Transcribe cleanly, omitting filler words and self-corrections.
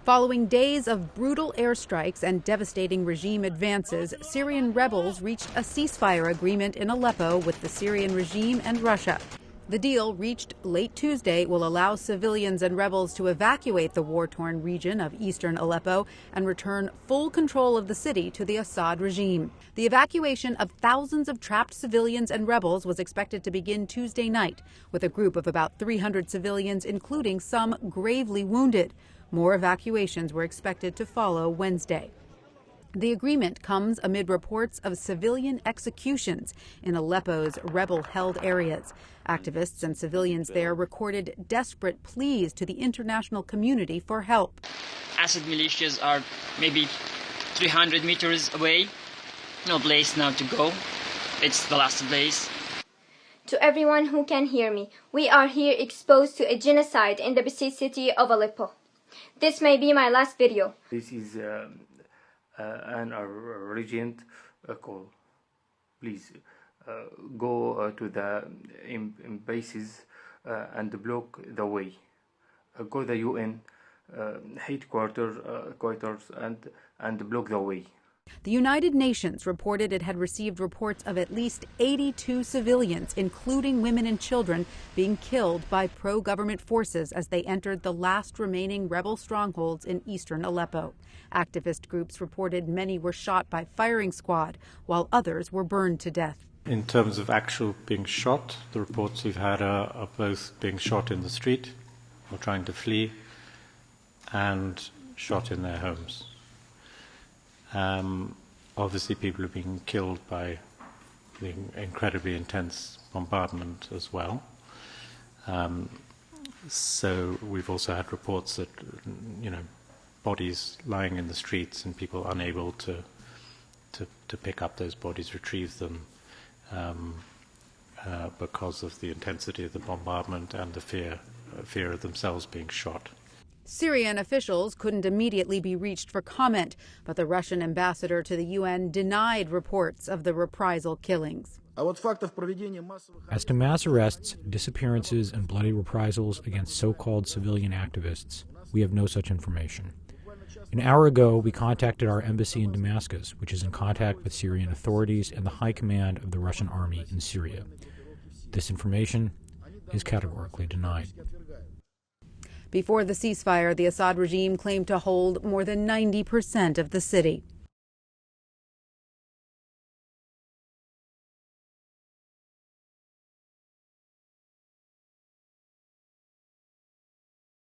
Following days of brutal airstrikes and devastating regime advances, Syrian rebels reached a ceasefire agreement in Aleppo with the Syrian regime and Russia. The deal, reached late Tuesday, will allow civilians and rebels to evacuate the war-torn region of eastern Aleppo and return full control of the city to the Assad regime. The evacuation of thousands of trapped civilians and rebels was expected to begin Tuesday night, with a group of about 300 civilians, including some gravely wounded. More evacuations were expected to follow Wednesday. The agreement comes amid reports of civilian executions in Aleppo's rebel-held areas. Activists and civilians there recorded desperate pleas to the international community for help. Assad militias are maybe 300 meters away. No place now to go. It's the last place. To everyone who can hear me, we are here exposed to a genocide in the besieged city of Aleppo. This may be my last video. This is an urgent call. Please go to the embassies and block the way. Go to the UN headquarters and block the way. The United Nations reported it had received reports of at least 82 civilians, including women and children, being killed by pro-government forces as they entered the last remaining rebel strongholds in eastern Aleppo. Activist groups reported many were shot by firing squad, while others were burned to death. In terms of actual being shot, the reports we've had are both being shot in the street or trying to flee and shot in their homes. Obviously, people are being killed by the incredibly intense bombardment as well. So we've also had reports that, bodies lying in the streets and people unable to pick up those bodies, retrieve them, because of the intensity of the bombardment and the fear of themselves being shot. Syrian officials couldn't immediately be reached for comment, but the Russian ambassador to the UN denied reports of the reprisal killings. As to mass arrests, disappearances, and bloody reprisals against so-called civilian activists, we have no such information. An hour ago, we contacted our embassy in Damascus, which is in contact with Syrian authorities and the high command of the Russian army in Syria. This information is categorically denied. Before the ceasefire, the Assad regime claimed to hold more than 90% of the city.